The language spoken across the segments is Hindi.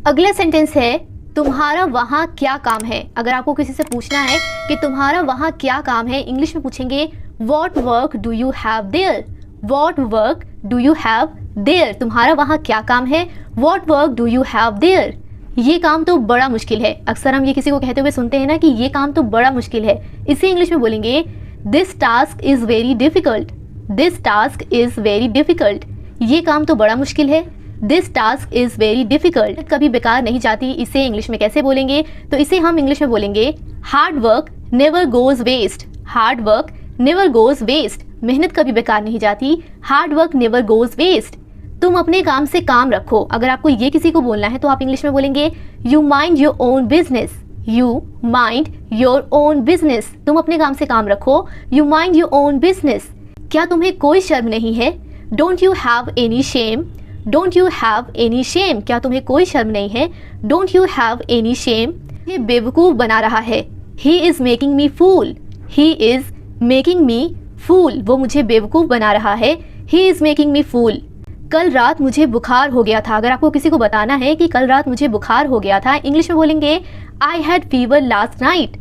अगला सेंटेंस है तुम्हारा वहाँ क्या काम है। अगर आपको किसी से पूछना है कि तुम्हारा वहाँ क्या काम है, इंग्लिश में पूछेंगे what work do you have their. What work do you have their, तुम्हारा वहाँ क्या काम है, what work do you have their. ये काम तो बड़ा मुश्किल है। अक्सर हम ये किसी को कहते हुए सुनते हैं ना कि ये काम तो बड़ा मुश्किल है। इसे इंग्लिश में बोलेंगे this task is very difficult. This task is very difficult, ये काम तो बड़ा मुश्किल है। This task is very difficult कभी बेकार नहीं जाती। इसे इंग्लिश में कैसे बोलेंगे, तो इसे हम इंग्लिश में बोलेंगे hard work never goes waste. Hard work never goes waste, मेहनत कभी बेकार नहीं जाती। Hard work never goes waste, तुम अपने काम से काम रखो। अगर आपको ये किसी को बोलना है तो आप इंग्लिश में बोलेंगे you mind your own business. You mind your own business, तुम अपने काम से काम रखो। You mind your own business, क्या तुम्हें कोई शर्म नहीं है। Don't you have any shame. Don't you have any shame, क्या तुम्हें कोई शर्म नहीं है। Don't you have any shame, ये बेवकूफ़ बना रहा है। He is making me fool. He is making me fool, वो मुझे बेवकूफ़ बना रहा है। ही इज़ मेकिंग मी फूल, कल रात मुझे बुखार हो गया था। अगर आपको किसी को बताना है कि कल रात मुझे बुखार हो गया था, इंग्लिश में बोलेंगे I had fever last night.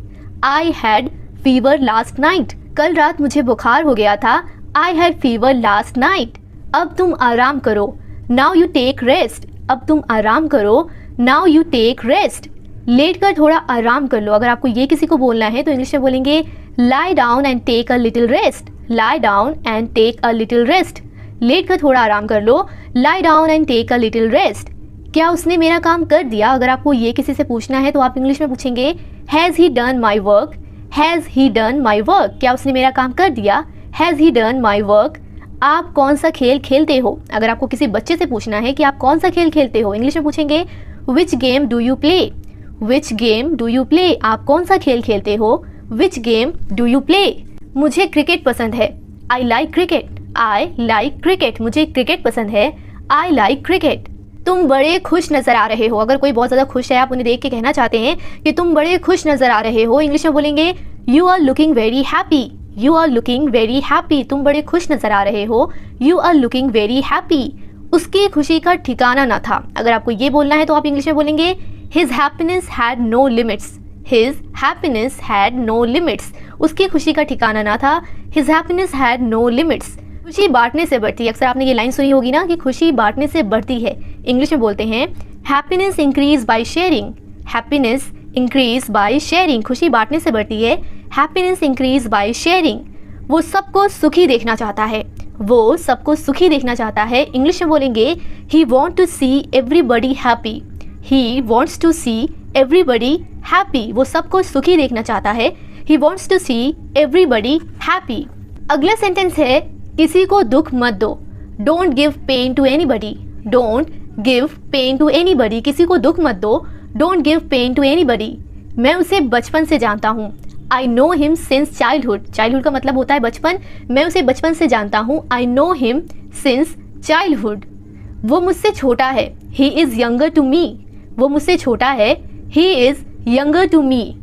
I had fever last night, कल रात मुझे बुखार हो गया था। I had fever last night, अब तुम आराम करो। नाउ यू टेक रेस्ट, अब तुम आराम करो। नाउ यू टेक रेस्ट, लेट कर थोड़ा आराम कर लो। अगर आपको ये किसी को बोलना है तो इंग्लिश में बोलेंगे lie down and take a little rest. Lie down and take a little rest, लेट कर थोड़ा आराम कर लो। Lie down and take a little rest, क्या उसने मेरा काम कर दिया। अगर आपको ये किसी से पूछना है तो आप इंग्लिश में पूछेंगे has he done my work. Has he done my work, क्या उसने मेरा काम कर दिया। Has he done my work. आप कौन सा खेल खेलते हो। अगर आपको किसी बच्चे से पूछना है कि आप कौन सा खेल खेलते हो, इंग्लिश में पूछेंगे which game do you play. Which game do you play, आप कौन सा खेल खेलते हो। Which game do you play, मुझे क्रिकेट पसंद है। I like cricket. I like cricket, मुझे क्रिकेट पसंद है। I like cricket. तुम बड़े खुश नज़र आ रहे हो। अगर कोई बहुत ज़्यादा खुश है, आप उन्हें देख के कहना चाहते हैं कि तुम बड़े खुश नज़र आ रहे हो, इंग्लिश में बोलेंगे you are looking very happy. You are looking very happy, तुम बड़े खुश नज़र आ रहे हो। You are looking very happy, उसकी खुशी का ठिकाना ना था। अगर आपको ये बोलना है तो आप इंग्लिश में बोलेंगे his happiness had no limits. His happiness had no limits, उसकी खुशी का ठिकाना ना था। His happiness had no limits, खुशी बांटने से बढ़ती है। अक्सर आपने ये लाइन सुनी होगी ना कि खुशी बांटने से बढ़ती है। इंग्लिश में बोलते हैं happiness increase by sharing. Happiness increase by sharing, खुशी बांटने से बढ़ती है। हैप्पीनेस इंक्रीज बाय शेयरिंग, वो सबको सुखी देखना चाहता है। वो सबको सुखी देखना चाहता है, इंग्लिश में बोलेंगे he want to see everybody happy. He wants to see everybody happy, वो सबको सुखी देखना चाहता है। He wants to see everybody happy. अगला सेंटेंस है किसी को दुख मत दो। Don't give pain to anybody. Don't give pain to anybody, किसी को दुख मत दो। Don't give pain to anybody, मैं उसे बचपन से जानता हूँ। I know him since childhood. Childhood का मतलब होता है बचपन, मैं उसे बचपन से जानता हूँ। I know him since childhood, वो मुझसे छोटा है। He is younger to me, वो मुझसे छोटा है। He is younger to me,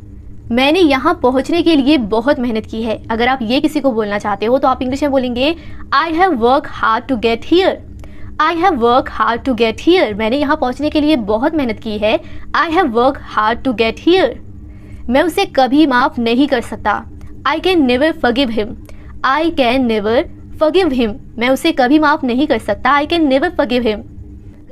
मैंने यहाँ पहुँचने के लिए बहुत मेहनत की है। अगर आप ये किसी को बोलना चाहते हो तो आप इंग्लिश में बोलेंगे I have work hard to get here. I have work hard to get here, मैंने यहाँ पहुँचने के लिए बहुत मेहनत की है। I have work hard to get here, मैं उसे कभी माफ़ नहीं कर सकता। I can never forgive him. I can never forgive him, मैं उसे कभी माफ़ नहीं कर सकता। I can never forgive him,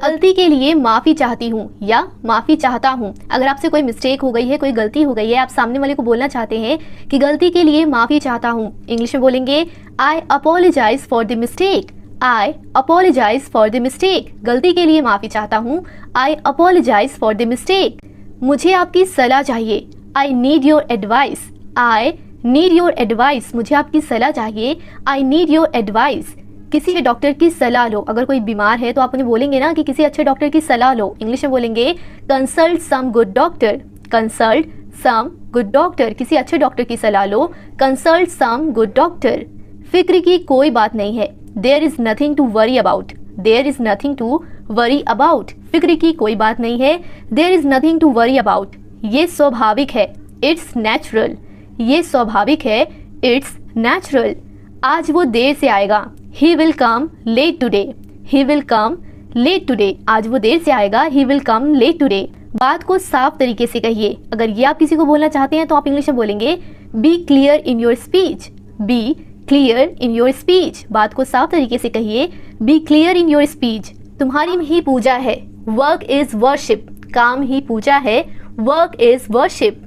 गलती के लिए माफ़ी चाहती हूँ या माफ़ी चाहता हूँ। अगर आपसे कोई मिस्टेक हो गई है, कोई गलती हो गई है, आप सामने वाले को बोलना चाहते हैं कि गलती के लिए माफ़ी चाहता हूँ, इंग्लिश में बोलेंगे I apologise for the mistake. I apologise for the mistake, गलती के लिए माफ़ी चाहता हूँ। I apologise for the mistake, मुझे आपकी सलाह चाहिए। I need your advice. I need your advice, मुझे आपकी सलाह चाहिए। आई नीड योर एडवाइस, किसी डॉक्टर की सलाह लो। अगर कोई बीमार है तो आप उन्हें बोलेंगे ना कि किसी अच्छे डॉक्टर की सलाह लो, इंग्लिश में बोलेंगे consult some good doctor. Consult some good doctor, किसी अच्छे डॉक्टर की सलाह लो। कंसल्ट सम गुड डॉक्टर, फिक्र की कोई बात नहीं है। There is nothing to worry about. There is nothing to worry about, फिक्र की कोई बात नहीं है। There is nothing to worry about, ये स्वाभाविक है। इट्स नेचुरल, ये स्वाभाविक है। इट्स नेचुरल, आज वो देर से आएगा। He will come late today. He will come late today, आज वो देर से आएगा, he will come late today. बात को साफ तरीके से कहिए। अगर ये आप किसी को बोलना चाहते हैं तो आप इंग्लिश में बोलेंगे be clear in your speech, be clear in your speech. बात को साफ तरीके से कहिए, be clear in your speech. तुम्हारी ही पूजा है, वर्क इज वर्शिप, काम ही पूजा है, वर्क इज वर्शिप।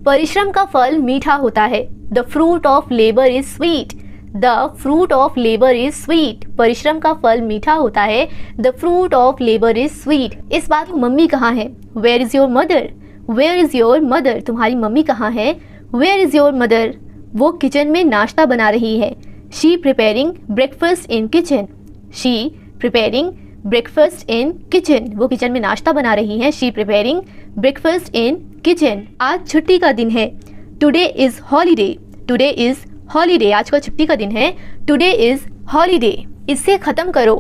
परिश्रम का फल मीठा होता है, the fruit of labour is sweet, the fruit of labour is sweet. परिश्रम का फल मीठा होता है, the fruit of labour is sweet. इस बात की मम्मी कहाँ है, where is your mother, where is your mother. तुम्हारी मम्मी कहाँ है, वेयर इज योर मदर। वो किचन में नाश्ता बना रही है, she preparing breakfast in kitchen, she preparing breakfast in kitchen. वो किचन में नाश्ता बना रही है, she preparing breakfast in kitchen. आज छुट्टी का दिन है, today is holiday, today is holiday. आज का छुट्टी का दिन है, टुडे इज हॉलीडे। इसे खत्म करो,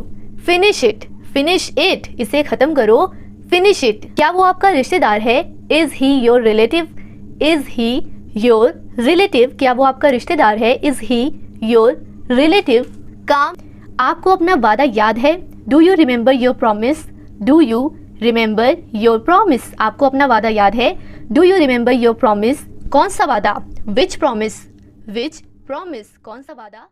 फिनिश इट, फिनिश इट। इसे खत्म करो, फिनिश इट। क्या वो आपका रिश्तेदार है, is he your relative, is he your relative. क्या वो आपका रिश्तेदार है, इज ही योर रिलेटिव। काम, आपको अपना वादा याद है, do you remember your promise, do you remember your promise. आपको अपना वादा याद है, do you remember your promise. कौन सा वादा, विच प्रॉमिस, विच प्रॉमिस। कौन सा वादा।